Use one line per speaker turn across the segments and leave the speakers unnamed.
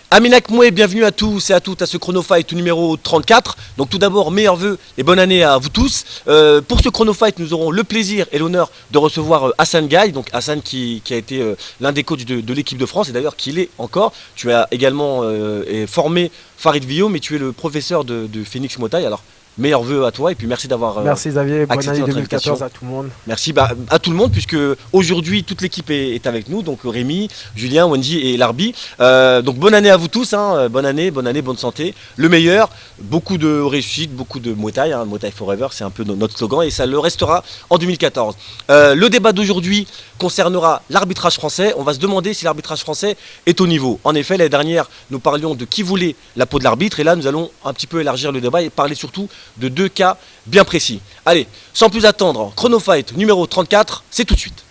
Aminak Moué, bienvenue à tous et à toutes à ce Chronofight numéro 34. Donc tout d'abord, meilleurs vœux et bonne année à vous tous. Pour ce Chronofight, nous aurons le plaisir et l'honneur de recevoir Hassan Gaye. Donc Hassan qui a été l'un des coachs de l'équipe de France et d'ailleurs qui l'est encore. Tu as également formé Farid Villot, mais tu es le professeur de Phoenix Muay Thai. Alors meilleurs vœux à toi et puis merci d'avoir
merci Xavier, bonne
accepté
année
notre
2014
invitation.
à tout le monde.
Merci à tout le monde puisque aujourd'hui toute l'équipe est avec nous, donc Rémi, Julien, Wendy et Larbi. Donc bonne année à vous tous, hein. bonne année, bonne santé, le meilleur, beaucoup de réussite, beaucoup de Muay Thai, hein. Muay Thai Forever, c'est un peu notre slogan et ça le restera en 2014. Le débat d'aujourd'hui concernera l'arbitrage français. On va se demander si l'arbitrage français est au niveau. En effet, l'année dernière, nous parlions de qui voulait la peau de l'arbitre et là nous allons un petit peu élargir le débat et parler surtout de deux cas bien précis. Allez, sans plus attendre, Chronofight numéro 34, c'est tout de suite.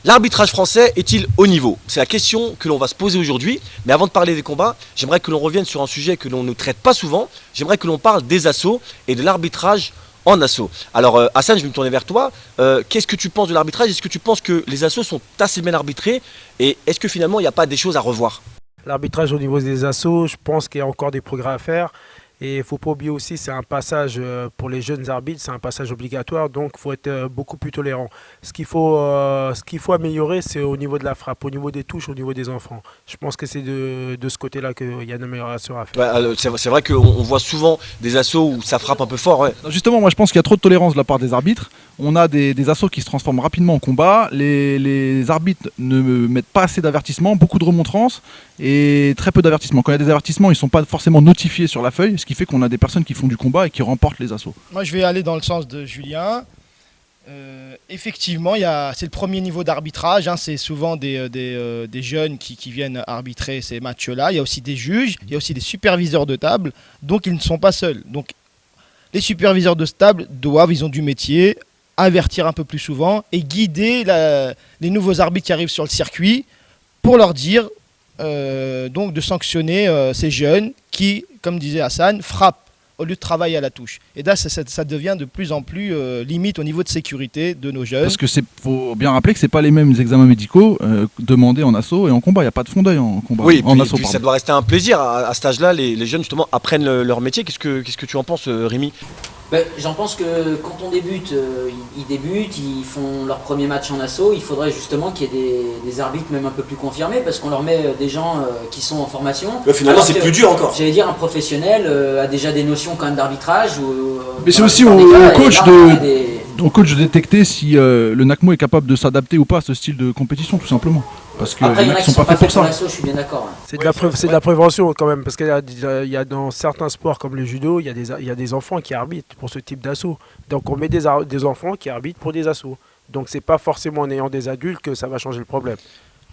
L'arbitrage français est-il au niveau? C'est la question que l'on va se poser aujourd'hui. Mais avant de parler des combats, j'aimerais que l'on revienne sur un sujet que l'on ne traite pas souvent. J'aimerais que l'on parle des assauts et de l'arbitrage en assaut. Alors Hassan, je vais me tourner vers toi. Qu'est-ce que tu penses de l'arbitrage? Est-ce que tu penses que les assauts sont assez bien arbitrés? Et est-ce que finalement il n'y a pas des choses à revoir?
L'arbitrage au niveau des assauts, je pense qu'il y a encore des progrès à faire. Et il ne faut pas oublier aussi, c'est un passage pour les jeunes arbitres, c'est un passage obligatoire, donc il faut être beaucoup plus tolérant. Ce qu'il faut améliorer, c'est au niveau de la frappe, au niveau des touches, au niveau des enfants. Je pense que c'est de ce côté-là qu'il y a une amélioration à faire.
Ouais, c'est vrai qu'on voit souvent des assauts où ça frappe un peu fort. Ouais.
Justement, moi je pense qu'il y a trop de tolérance de la part des arbitres. On a des assauts qui se transforment rapidement en combat. Les arbitres ne mettent pas assez d'avertissements, beaucoup de remontrances et très peu d'avertissements. Quand il y a des avertissements, ils ne sont pas forcément notifiés sur la feuille, ce qui fait qu'on a des personnes qui font du combat et qui remportent les assauts.
Moi, je vais aller dans le sens de Julien. Effectivement, c'est le premier niveau d'arbitrage. Hein, c'est souvent des jeunes qui viennent arbitrer ces matchs-là. Il y a aussi des juges, il y a aussi des superviseurs de table. Donc, ils ne sont pas seuls. Donc, les superviseurs de table ils ont du métier, avertir un peu plus souvent et guider les nouveaux arbitres qui arrivent sur le circuit pour leur dire donc de sanctionner ces jeunes qui, comme disait Hassan, frappent au lieu de travailler à la touche. Et là, ça devient de plus en plus limite au niveau de sécurité de nos jeunes.
Parce que faut bien rappeler que c'est pas les mêmes examens médicaux demandés en assaut et en combat. Il n'y a pas de fond d'œil en combat.
Oui,
en
puis ça doit rester un plaisir. À cet âge-là, les jeunes justement apprennent leur métier. Qu'est-ce que tu en penses, Rémi?
J'en pense que quand on débute, ils débutent, ils font leur premier match en assaut. Il faudrait justement qu'il y ait des arbitres même un peu plus confirmés parce qu'on leur met des gens qui sont en formation.
Mais finalement, c'est plus dur encore.
J'allais dire, un professionnel a déjà des notions quand même d'arbitrage.
Mais c'est aussi au coach de détecter si le NACMO est capable de s'adapter ou pas à ce style de compétition, tout simplement. Parce que
après,
les mecs ne sont pas faits pour ça.
L'assaut, je suis bien d'accord. Hein.
C'est de la prévention quand même, parce qu'il y a dans certains sports comme le judo, il y a des enfants qui arbitrent pour ce type d'assaut. Donc on met des enfants qui arbitrent pour des assauts. Donc c'est pas forcément en ayant des adultes que ça va changer le problème.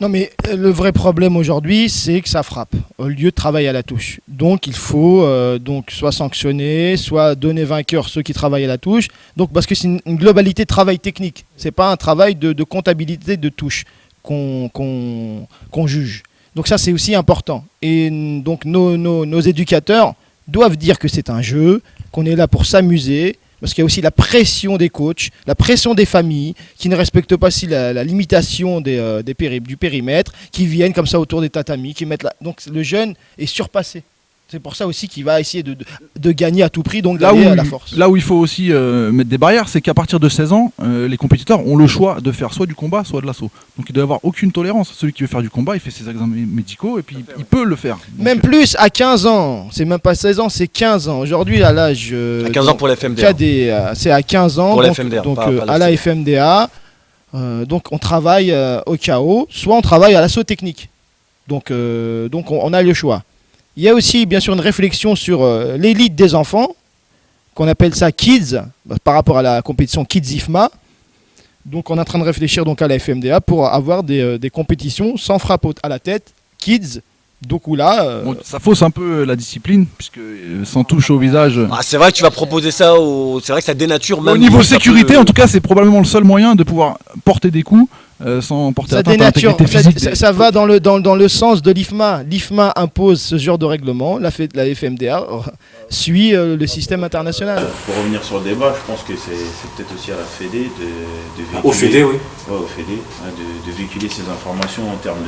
Non, mais le vrai problème aujourd'hui, c'est que ça frappe au lieu de travailler à la touche. Donc il faut donc soit sanctionner, soit donner vainqueur ceux qui travaillent à la touche. Donc parce que c'est une globalité de travail technique. C'est pas un travail de comptabilité de touche qu'on juge. Donc ça, c'est aussi important. Et donc nos éducateurs doivent dire que c'est un jeu, qu'on est là pour s'amuser, parce qu'il y a aussi la pression des coachs, la pression des familles, qui ne respectent pas si la limitation du périmètre, qui viennent comme ça autour des tatamis, qui mettent donc le jeune est surpassé. C'est pour ça aussi qu'il va essayer de gagner à tout prix, donc d'aller à la force.
Là où il faut aussi mettre des barrières, c'est qu'à partir de 16 ans, les compétiteurs ont le choix de faire soit du combat, soit de l'assaut. Donc il doit y avoir aucune tolérance. Celui qui veut faire du combat, il fait ses examens médicaux et puis il peut le faire. Donc,
même plus, à 15 ans. C'est même pas 16 ans, c'est 15 ans. Aujourd'hui, à l'âge...
à 15 ans pour la FMDA.
C'est à 15 ans,
pour
donc,
la FMDA,
donc
pas
à la FMDA. Donc on travaille au KO, soit on travaille à l'assaut technique. Donc on a le choix. Il y a aussi bien sûr une réflexion sur l'élite des enfants, qu'on appelle ça Kids, par rapport à la compétition Kids IFMA. Donc on est en train de réfléchir donc à la FMDA pour avoir des compétitions sans frappe à la tête, Kids. Donc là,
bon, ça fausse un peu la discipline, puisque sans touche au visage...
c'est vrai que tu vas proposer ça, c'est vrai que ça dénature même...
Au niveau sécurité, en tout cas, c'est probablement le seul moyen de pouvoir porter des coups sans porter
Ça
atteinte à
dénature,
l'intégrité physique.
ça va dans le sens de l'IFMA. L'IFMA impose ce genre de règlement, la FMDA suit le système international.
Pour revenir sur le débat, je pense que c'est peut-être aussi à la Fédé de véhiculer,
Au Fédé, oui.
Ouais, au Fédé, de véhiculer ces informations en termes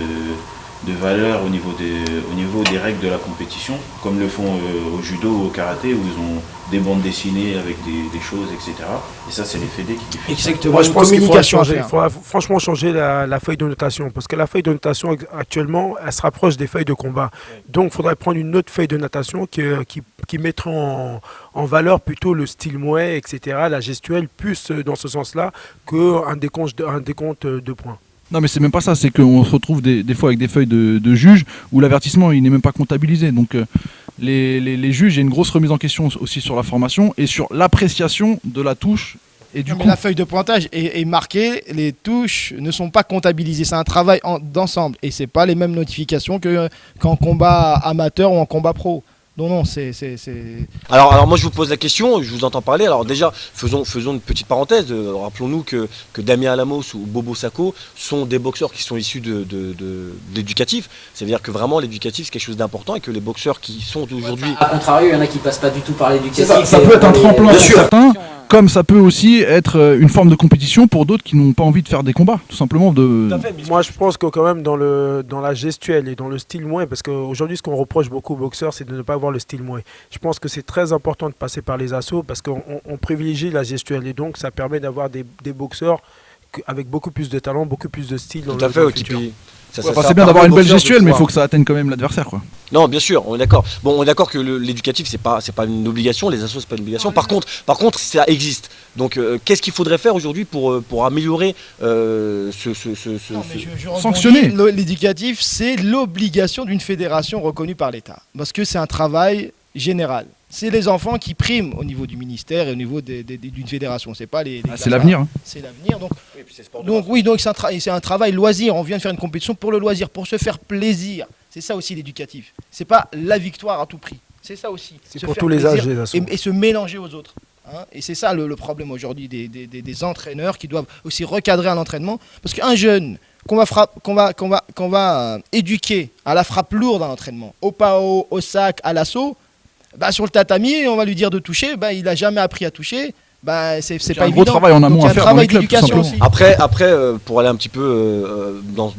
de valeur au niveau des règles de la compétition, comme le font au judo ou au karaté, où ils ont des bandes dessinées avec des choses, etc. Et ça, c'est les fédés qui diffusent.
Exactement.
Moi, je pense qu'il faudra
Communication à
changer. Il
faire.
faudra franchement changer la feuille de notation. Parce que la feuille de notation, actuellement, elle se rapproche des feuilles de combat. Donc, il faudrait prendre une autre feuille de notation qui mettrait en valeur plutôt le style mouet, etc., la gestuelle, plus dans ce sens-là, qu'un décompte de points.
Non, mais c'est même pas ça, c'est qu'on se retrouve des fois avec des feuilles de juges où l'avertissement il n'est même pas comptabilisé. Donc les juges, il y a une grosse remise en question aussi sur la formation et sur l'appréciation de la touche. Et du
Non, mais
coup,
la feuille de pointage est marquée, les touches ne sont pas comptabilisées, c'est un travail d'ensemble et c'est pas les mêmes notifications qu'en combat amateur ou en combat pro. Non, c'est...
Alors moi je vous pose la question, je vous entends parler. Alors déjà, faisons une petite parenthèse. Rappelons-nous que Damien Alamos ou Bobo Sacco sont des boxeurs qui sont issus de l'éducatif. C'est-à-dire que vraiment l'éducatif c'est quelque chose d'important et que les boxeurs qui sont aujourd'hui...
A contrario, il y en a qui passent pas du tout par l'éducatif.
ça peut être un tremplin
Bien
pour
sûr.
certains, comme ça peut aussi être une forme de compétition pour d'autres qui n'ont pas envie de faire des combats, tout simplement.
Moi, je pense que quand même dans la gestuelle et dans le style mouet, parce qu'aujourd'hui, ce qu'on reproche beaucoup aux boxeurs, c'est de ne pas avoir le style mouet. Je pense que c'est très important de passer par les assauts parce qu'on privilégie la gestuelle et donc ça permet d'avoir des boxeurs avec beaucoup plus de talent, beaucoup plus de style.
Tout à fait,
le
qui
futur.
C'est bien d'avoir une belle gestuelle, mais il faut que ça atteigne quand même l'adversaire, quoi.
Non, bien sûr, on est d'accord. Bon, on est d'accord que l'éducatif, c'est pas une obligation, les assos, c'est pas une obligation. Par contre, ça existe. Donc, qu'est-ce qu'il faudrait faire aujourd'hui pour améliorer
Sanctionner.
L'éducatif, c'est l'obligation d'une fédération reconnue par l'État. Parce que c'est un travail général. C'est les enfants qui priment au niveau du ministère et au niveau d'une fédération. C'est pas les
C'est l'avenir. Hein.
C'est l'avenir. Donc c'est un travail loisir. On vient de faire une compétition pour le loisir, pour se faire plaisir. C'est ça aussi l'éducatif. C'est pas la victoire à tout prix. C'est ça aussi.
C'est
Se
pour
faire
tous les
plaisir
âges, les assos.
et se mélanger aux autres. Hein. Et c'est ça le problème aujourd'hui des entraîneurs qui doivent aussi recadrer un entraînement. Parce qu'un jeune qu'on va éduquer à la frappe lourde à l'entraînement, au PAO, au sac, à l'assaut, sur le tatami, on va lui dire de toucher, il n'a jamais appris à toucher. C'est pas évident.
Un gros travail en amont à faire dans les clubs, tout simplement.
Après, pour aller un petit peu dans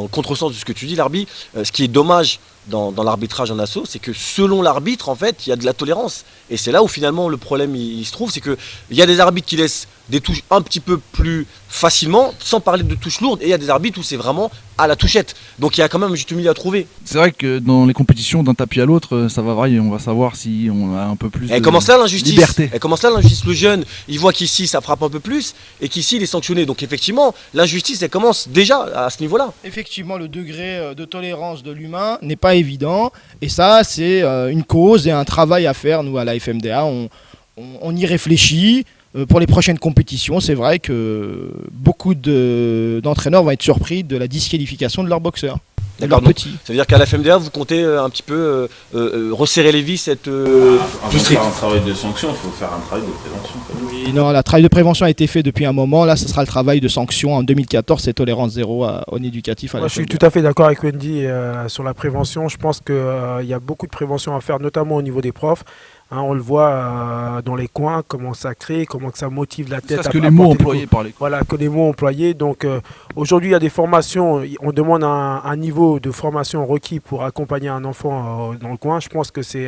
le contresens de ce que tu dis, l'arbitre, ce qui est dommage dans l'arbitrage en asso, c'est que selon l'arbitre, en fait, il y a de la tolérance. Et c'est là où finalement le problème il se trouve, c'est qu'il y a des arbitres qui laissent des touches un petit peu plus facilement, sans parler de touches lourdes, et il y a des arbitres où c'est vraiment à la touchette. Donc il y a quand même un juste milieu à trouver.
C'est vrai que dans les compétitions d'un tapis à l'autre, ça va varier. On va savoir si on a un peu plus
Elle
de
commence là l'injustice.
liberté.
Elle commence là l'injustice. Le jeune, il voit qu'ici ça frappe un peu plus et qu'ici il est sanctionné. Donc effectivement, l'injustice elle commence déjà à ce niveau-là.
Effectivement, le degré de tolérance de l'humain n'est pas évident. Et ça, c'est une cause et un travail à faire, nous, à la FMDA. On y réfléchit. Pour les prochaines compétitions, c'est vrai que beaucoup d'entraîneurs vont être surpris de la disqualification de leurs boxeurs.
D'accord, donc ça veut dire qu'à la FMDA, vous comptez un petit peu resserrer les vis, être
Avant de faire un travail de sanction, il faut faire un travail de prévention.
Oui, non, le travail de prévention a été fait depuis un moment. Là, ce sera le travail de sanction. En 2014, c'est tolérance zéro en éducatif.
Moi, je suis tout à fait d'accord avec Wendy sur la prévention. Je pense qu'il y a beaucoup de prévention à faire, notamment au niveau des profs. Hein, on le voit dans les coins, comment ça crée, comment ça motive la tête.
Parce que les mots employés par les coins.
Voilà, que les mots employés. Donc aujourd'hui, il y a des formations. On demande un niveau de formation requis pour accompagner un enfant dans le coin. Je pense que c'est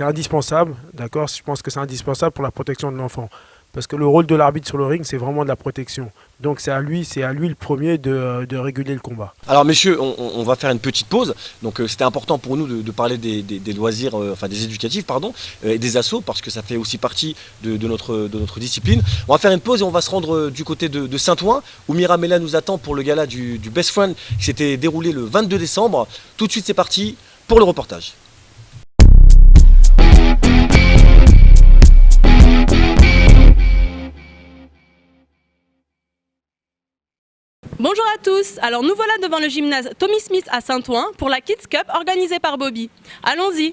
indispensable. D'accord. Je pense que c'est indispensable pour la protection de l'enfant. Parce que le rôle de l'arbitre sur le ring, c'est vraiment de la protection. Donc c'est à lui le premier de réguler le combat.
Alors messieurs, on va faire une petite pause. Donc c'était important pour nous de parler des loisirs, enfin des éducatifs, pardon, et des assos, parce que ça fait aussi partie de notre discipline. On va faire une pause et on va se rendre du côté de Saint-Ouen, où Miramela nous attend pour le gala du Best Friend qui s'était déroulé le 22 décembre. Tout de suite c'est parti pour le reportage.
Bonjour à tous, alors nous voilà devant le gymnase Tommy Smith à Saint-Ouen pour la Kids Cup organisée par Bobby. Allons-y.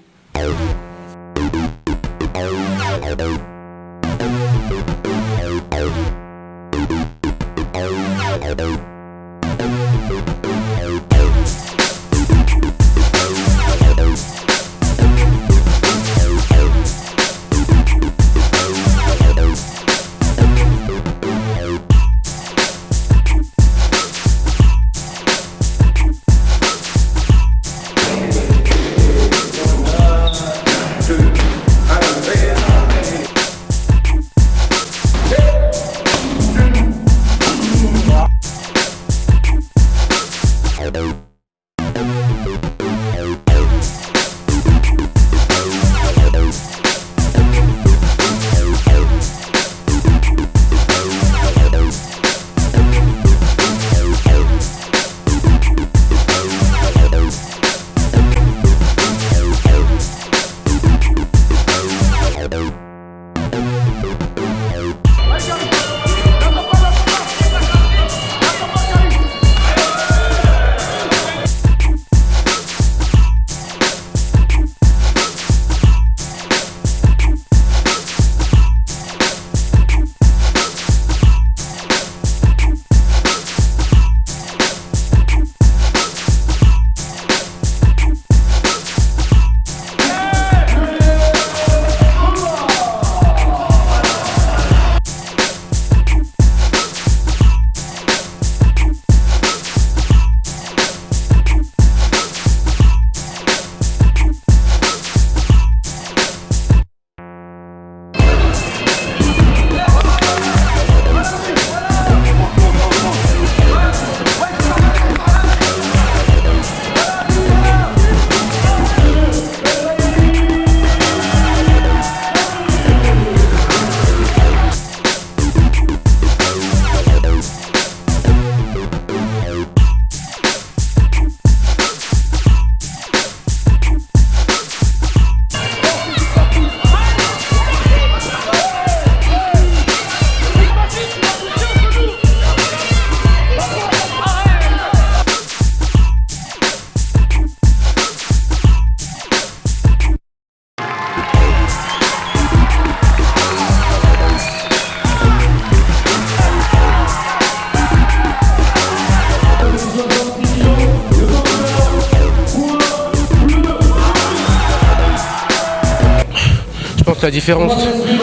La différence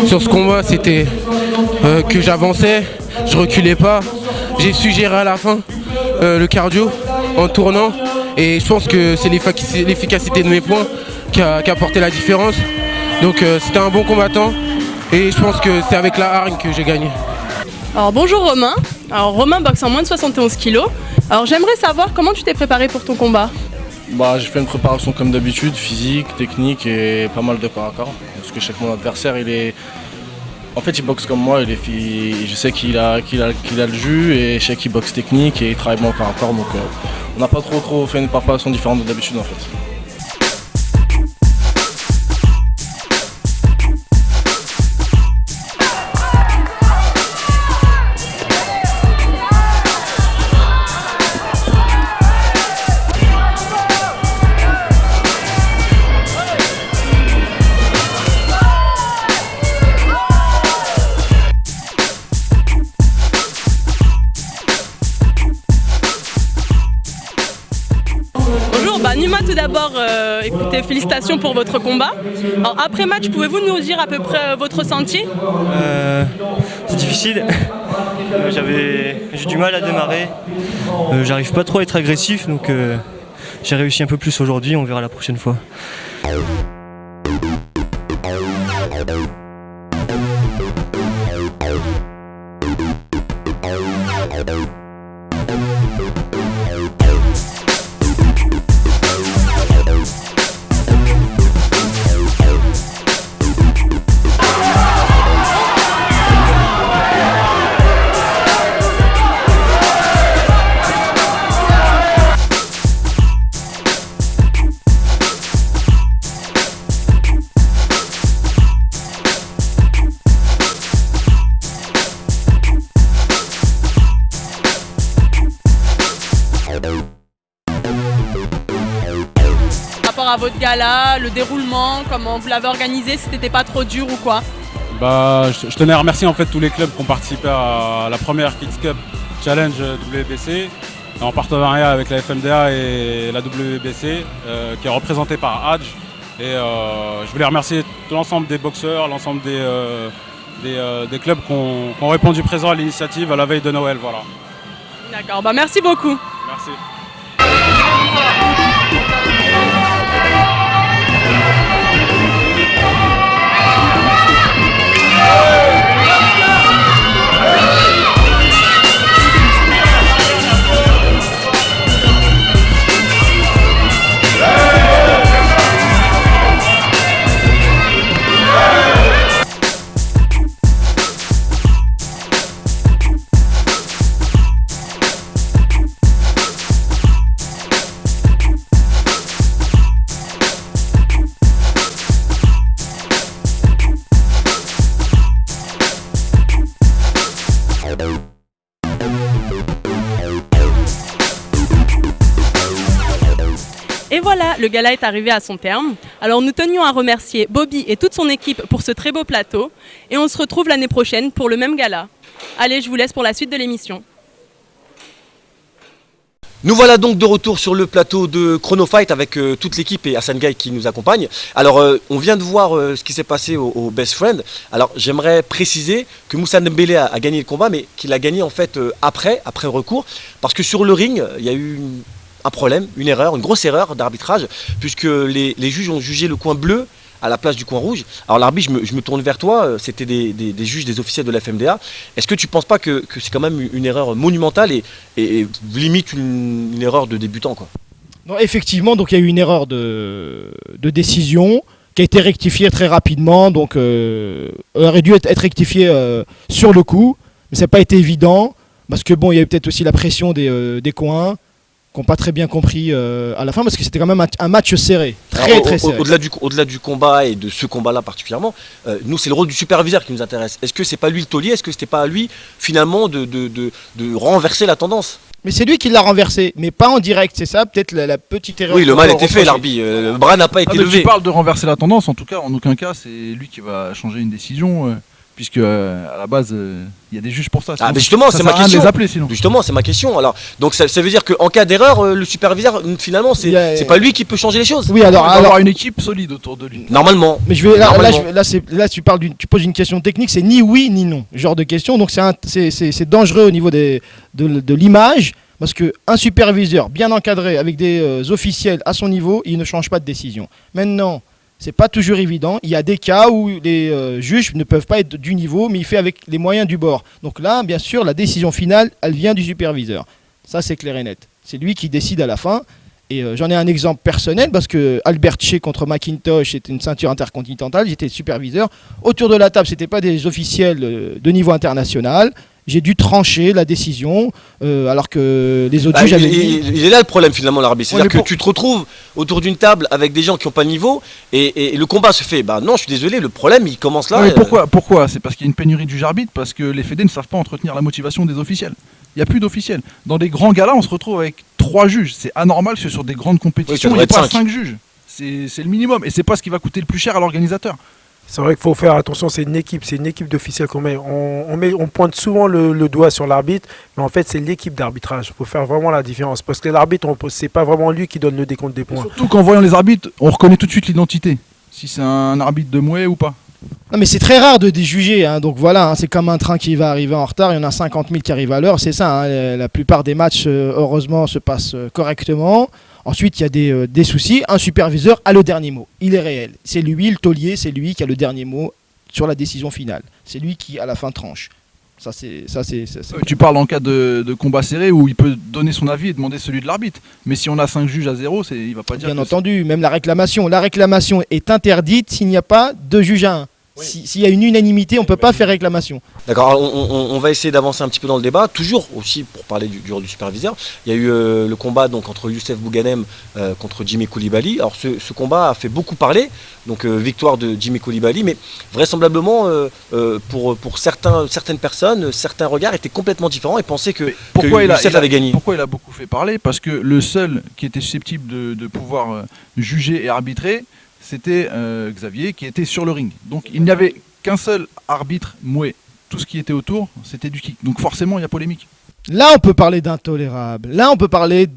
sur ce combat, c'était que j'avançais, je reculais pas, j'ai su gérer à la fin le cardio en tournant et je pense que c'est l'efficacité de mes points qui a apporté la différence. Donc c'était un bon combattant et je pense que c'est avec la hargne que j'ai gagné.
Alors bonjour Romain. Alors Romain boxe en moins de 71 kg. Alors j'aimerais savoir comment tu t'es préparé pour ton combat.
J'ai fait une préparation comme d'habitude, physique, technique et pas mal de corps à corps. Parce que je sais que mon adversaire, il boxe comme moi, je sais qu'il a le jus et je sais qu'il boxe technique et il travaille mon corps à corps. Donc on n'a pas trop fait une préparation différente de d'habitude en fait.
Numa, tout d'abord, écoutez, félicitations pour votre combat. Alors, après match, pouvez-vous nous dire à peu près votre ressenti?
C'est difficile. J'ai du mal à démarrer. J'arrive pas trop à être agressif, donc j'ai réussi un peu plus aujourd'hui. On verra la prochaine fois.
Par rapport à votre gala, le déroulement, comment vous l'avez organisé, si c'était pas trop dur ou quoi?
Je tenais à remercier en fait tous les clubs qui ont participé à la première Kids Cup Challenge WBC. en partenariat avec la FMDA et la WBC, qui est représentée par Hadj. Et je voulais remercier l'ensemble des boxeurs, l'ensemble des clubs qui ont répondu présent à l'initiative à la veille de Noël. Voilà.
D'accord, bah merci beaucoup.
Merci.
Et voilà, le gala est arrivé à son terme. Alors nous tenions à remercier Bobby et toute son équipe pour ce très beau plateau. Et on se retrouve l'année prochaine pour le même gala. Allez, je vous laisse pour la suite de l'émission.
Nous voilà donc de retour sur le plateau de Chrono Fight avec toute l'équipe et Hassan Gaye qui nous accompagne. Alors on vient de voir ce qui s'est passé au Best Friend. Alors j'aimerais préciser que Moussa Dembélé a gagné le combat, mais qu'il a gagné en fait après recours, parce que sur le ring il y a eu un problème, une erreur, une grosse erreur d'arbitrage, puisque les juges ont jugé le coin bleu à la place du coin rouge. Alors l'arbitre, je me tourne vers toi, c'était des juges, des officiels de la FMDA. Est-ce que tu ne penses pas que c'est quand même une erreur monumentale et limite une erreur de débutant, quoi?
Non, effectivement, donc il y a eu une erreur de décision qui a été rectifiée très rapidement, donc aurait dû être rectifiée sur le coup, mais ça n'a pas été évident, parce que bon, il y avait peut-être aussi la pression des coins, qui n'ont pas très bien compris à la fin, parce que c'était quand même un match serré, très serré.
Au-delà du combat et de ce combat-là particulièrement, nous c'est le rôle du superviseur qui nous intéresse. Est-ce que c'est pas lui le taulier? Est-ce que c'était pas à lui finalement de renverser la tendance?
Mais c'est lui qui l'a renversé, mais pas en direct, c'est ça peut-être la petite erreur.
Oui, le mal était fait, l'arbitre. Le bras n'a pas été levé.
Tu parles de renverser la tendance, en tout cas, en aucun cas, c'est lui qui va changer une décision. Puisque à la base, il y a des juges pour ça.
Ah, mais justement, c'est ma question.
Les appeler, sinon.
Justement, c'est ma question. Alors, donc ça veut dire qu'en cas d'erreur, le superviseur, finalement, c'est pas lui qui peut changer les choses.
Oui, alors
avoir une équipe solide autour de lui.
Normalement.
Mais là, tu poses une question technique, c'est ni oui ni non, genre de question. Donc c'est dangereux au niveau de l'image, parce qu'un superviseur bien encadré avec des officiels à son niveau, il ne change pas de décision. Maintenant, c'est pas toujours évident. Il y a des cas où les juges ne peuvent pas être du niveau, mais il fait avec les moyens du bord. Donc là, bien sûr, la décision finale, elle vient du superviseur. Ça, c'est clair et net. C'est lui qui décide à la fin. Et j'en ai un exemple personnel, parce que Albert Che contre McIntosh, c'était une ceinture intercontinentale. J'étais superviseur. Autour de la table, c'était pas des officiels de niveau international. J'ai dû trancher la décision, alors que les autres juges avaient dit...
Il est là le problème finalement, l'arbitre. C'est-à-dire que tu te retrouves autour d'une table avec des gens qui n'ont pas le niveau et le combat se fait. Bah non, je suis désolé, le problème il commence là.
Mais pourquoi C'est parce qu'il y a une pénurie de juges arbitres, parce que les fédés ne savent pas entretenir la motivation des officiels. Il n'y a plus d'officiels. Dans des grands galas, on se retrouve avec 3 juges. C'est anormal que sur des grandes compétitions, il n'y ait pas 5 juges. C'est le minimum et c'est pas ce qui va coûter le plus cher à l'organisateur.
C'est vrai qu'il faut faire attention, c'est une équipe d'officiels qu'on met. On pointe souvent le doigt sur l'arbitre, mais en fait c'est l'équipe d'arbitrage. Il faut faire vraiment la différence, parce que l'arbitre, c'est pas vraiment lui qui donne le décompte des points.
Surtout qu'en voyant les arbitres, on reconnaît tout de suite l'identité, si c'est un arbitre de Mouet ou pas.
Non, mais c'est très rare de déjuger, hein. Donc voilà, hein, c'est comme un train qui va arriver en retard, il y en a 50 000 qui arrivent à l'heure, c'est ça, hein. La plupart des matchs, heureusement, se passent correctement. Ensuite, il y a des soucis. Un superviseur a le dernier mot. Il est réel. C'est lui, le taulier, c'est lui qui a le dernier mot sur la décision finale. C'est lui qui, à la fin, tranche. Ça, c'est...
Tu parles en cas de combat serré où il peut donner son avis et demander celui de l'arbitre. Mais si on a 5 juges à 0, il va pas dire...
Bien entendu, même la réclamation. La réclamation est interdite s'il n'y a pas 2 juges à 1. Oui. S'il y a une unanimité, on ne peut pas faire réclamation.
D'accord, on va essayer d'avancer un petit peu dans le débat. Toujours aussi, pour parler du rôle du superviseur, il y a eu le combat donc, entre Youssef Bouganem contre Jimmy Koulibaly. Alors ce combat a fait beaucoup parler, donc victoire de Jimmy Koulibaly, mais vraisemblablement pour certaines personnes, certains regards étaient complètement différents et pensaient que Youssef avait gagné.
Pourquoi il a beaucoup fait parler? Parce que le seul qui était susceptible de pouvoir juger et arbitrer, c'était Xavier qui était sur le ring. Donc il n'y avait qu'un seul arbitre Mouet. Tout ce qui était autour, c'était du kick. Donc forcément, il y a polémique.
Là, on peut parler d'intolérable. Là, on peut parler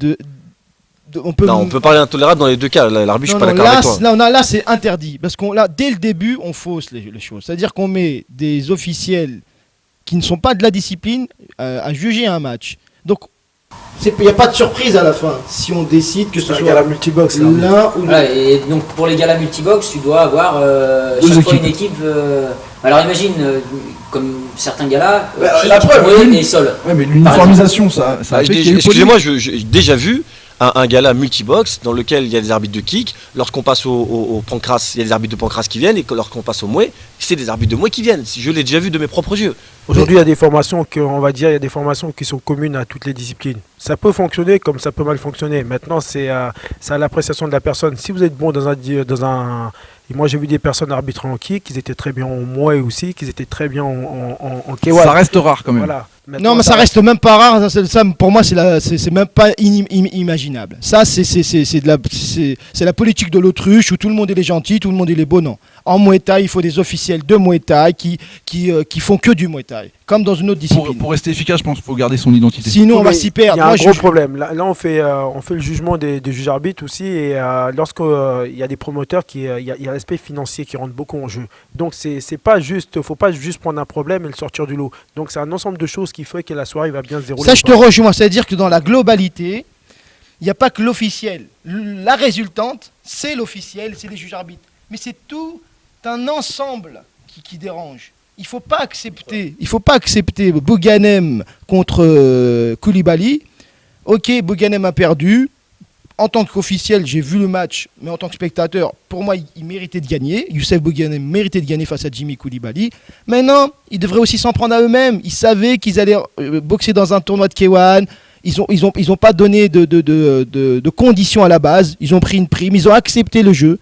Non, on peut parler d'intolérable dans les deux cas. L'arbitre, je suis pas d'accord avec toi.
Là, c'est interdit. Parce que dès le début, on fausse les choses. C'est-à-dire qu'on met des officiels qui ne sont pas de la discipline à juger un match. Donc, il n'y a pas de surprise à la fin si on décide que ce soit
la multibox.
l'un ou l'autre.
Voilà, et donc pour les galas multibox, tu dois avoir chaque fois une équipe. Alors imagine, comme certains galas, et sol.
Ouais, mais l'uniformisation, ça
excusez-moi, j'ai déjà vu un gala multibox dans lequel il y a des arbitres de kick. Lorsqu'on passe au pancras, il y a des arbitres de pancras qui viennent, et lorsqu'on passe au mouet, c'est des arbitres de mouet qui viennent. Je l'ai déjà vu de mes propres yeux.
Aujourd'hui, il y a des formations il y a des formations qui sont communes à toutes les disciplines. Ça peut fonctionner comme ça peut mal fonctionner. Maintenant, c'est à l'appréciation de la personne. Si vous êtes bon dans un et moi, j'ai vu des personnes arbitrer en kick, qui étaient très bien en mouet aussi, qui étaient très bien en K1.
Ça reste rare quand même.
Voilà.
Non, mais ça reste même pas rare. Ça, pour moi, c'est même pas imaginable. Ça, c'est la politique de l'autruche où tout le monde est gentil, tout le monde est beau. Non. En Muay Thai, il faut des officiels de Muay Thai qui font que du Muay Thai, comme dans une autre discipline.
Pour rester efficace, je pense qu'il faut garder son identité.
Sinon, on va s'y perdre. Il y a un gros problème. Là, on fait le jugement des juges arbitres aussi. Et lorsqu'il y a des promoteurs, il y a l'aspect financier qui rentre beaucoup en jeu. Donc, c'est pas juste, faut pas juste prendre un problème et le sortir du lot. Donc, c'est un ensemble de choses qui fait que la soirée va bien se dérouler.
Ça, je te rejoins. C'est-à-dire que dans la globalité, il n'y a pas que l'officiel. La résultante, c'est l'officiel, c'est les juges arbitres. Mais c'est tout un ensemble qui dérange. Il ne faut pas accepter Bouganem contre Koulibaly. Ok, Bouganem a perdu. En tant qu'officiel, j'ai vu le match, mais en tant que spectateur, pour moi, il méritait de gagner. Youssef Bouganem méritait de gagner face à Jimmy Koulibaly. Maintenant, ils devraient aussi s'en prendre à eux-mêmes. Ils savaient qu'ils allaient boxer dans un tournoi de K1. Ils ont pas donné de conditions à la base. Ils ont pris une prime. Ils ont accepté le jeu.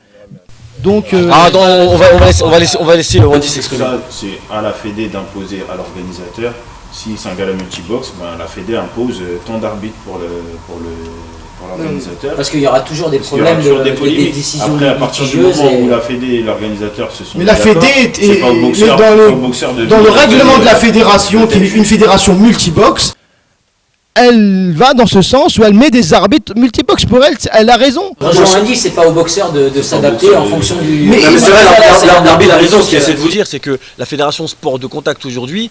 Donc,
on va laisser Wendy s'exprimer.
C'est à la Fédé d'imposer à l'organisateur. Si c'est un gala multibox, la Fédé impose tant d'arbitres pour l'organisateur.
Parce qu'il y aura toujours des problèmes, des décisions.
Après, à partir du moment où la Fédé et l'organisateur se sont.
Mais la Fédé est dans le règlement de la fédération, qui est une fédération multibox. Elle va dans ce sens où elle met des arbitres multibox. Pour elle a raison.
Jean dit, c'est pas au boxeur de s'adapter en fonction du.
Mais c'est vrai, l'arbitre a raison. Ce qu'il essaie de vous dire, c'est que la fédération sport de contact aujourd'hui,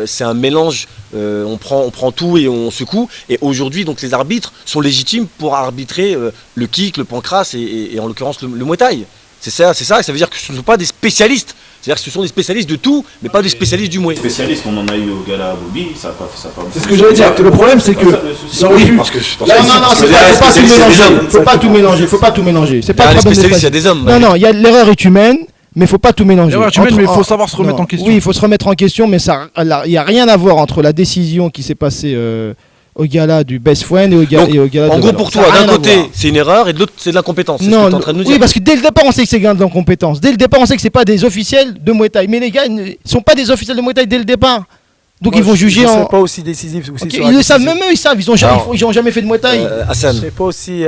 c'est un mélange. On prend tout et on secoue. Et aujourd'hui, donc les arbitres sont légitimes pour arbitrer le kick, le pancras et en l'occurrence le Muay Thai. C'est ça. Ça veut dire que ce ne sont pas des spécialistes. C'est-à-dire que ce sont des spécialistes de tout, mais pas des spécialistes du Muay.
Spécialistes, on en a eu au gala à Bobby, ça n'a pas.
C'est ce que j'allais dire. Le problème, c'est que.
Faut pas tout mélanger. C'est pas
les spécialistes, il y a des hommes.
Non, l'erreur est humaine, mais il faut pas tout mélanger.
L'erreur est humaine, mais il faut savoir se remettre en question.
Oui, il faut se remettre en question, mais il n'y a rien à voir entre la décision qui s'est passée au gala du Best Friend et au gala de.
En gros, pour toi, d'un côté, c'est une erreur et de l'autre, c'est de l'incompétence.
Non, oui, parce que dès le départ, on sait que c'est de l'incompétence. Dès le départ, on sait que c'est pas des officiels de Muay Thai. Mais les gars, ils ne sont pas des officiels de Muay Thai dès le départ. Donc ils vont juger
en. C'est pas aussi décisif.
Ils le savent, même eux ils savent, ils ont jamais fait de Muay Thai.
Hassan. C'est pas aussi.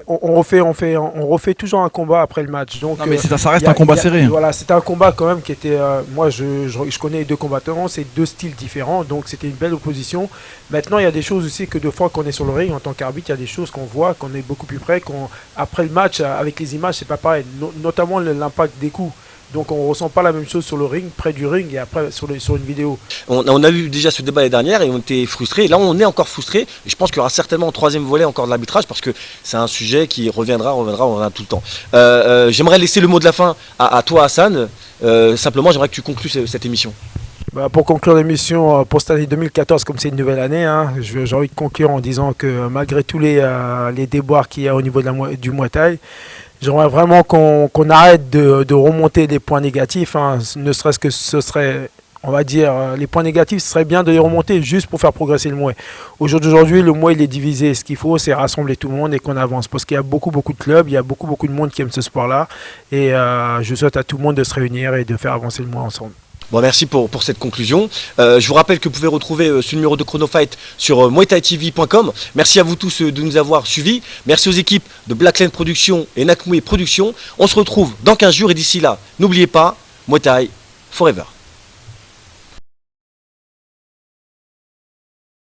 On refait toujours un combat après le match. Donc,
non mais ça reste un combat serré.
Voilà, c'était un combat quand même qui était. Moi je connais les deux combattants, c'est deux styles différents, donc c'était une belle opposition. Maintenant il y a des choses aussi que deux fois qu'on est sur le ring en tant qu'arbitre, il y a des choses qu'on voit, qu'on est beaucoup plus près, après le match avec les images c'est pas pareil, notamment l'impact des coups. Donc on ne ressent pas la même chose sur le ring, près du ring et après sur une vidéo.
On a eu déjà ce débat l'année dernière et on était frustrés. Là on est encore frustrés et je pense qu'il y aura certainement un troisième volet encore de l'arbitrage parce que c'est un sujet qui reviendra tout le temps. J'aimerais laisser le mot de la fin à toi Hassan. Simplement j'aimerais que tu conclues cette émission.
Pour conclure l'émission pour cette année 2014, comme c'est une nouvelle année, j'ai envie de conclure en disant que malgré tous les déboires qu'il y a au niveau du Muay Thai, j'aimerais vraiment qu'on arrête de remonter des points négatifs, ne serait-ce que ce serait, on va dire, les points négatifs, ce serait bien de les remonter juste pour faire progresser le Muay. Aujourd'hui, le Muay il est divisé. Ce qu'il faut, c'est rassembler tout le monde et qu'on avance. Parce qu'il y a beaucoup de clubs, il y a beaucoup de monde qui aime ce sport-là. Et je souhaite à tout le monde de se réunir et de faire avancer le Muay ensemble.
Bon, merci pour cette conclusion. Je vous rappelle que vous pouvez retrouver ce numéro de Chronofight sur muaythaitv.com. Merci à vous tous de nous avoir suivis. Merci aux équipes de Blackland Productions et Nakmoué Productions. On se retrouve dans 15 jours et d'ici là, n'oubliez pas, Muay Thai Forever.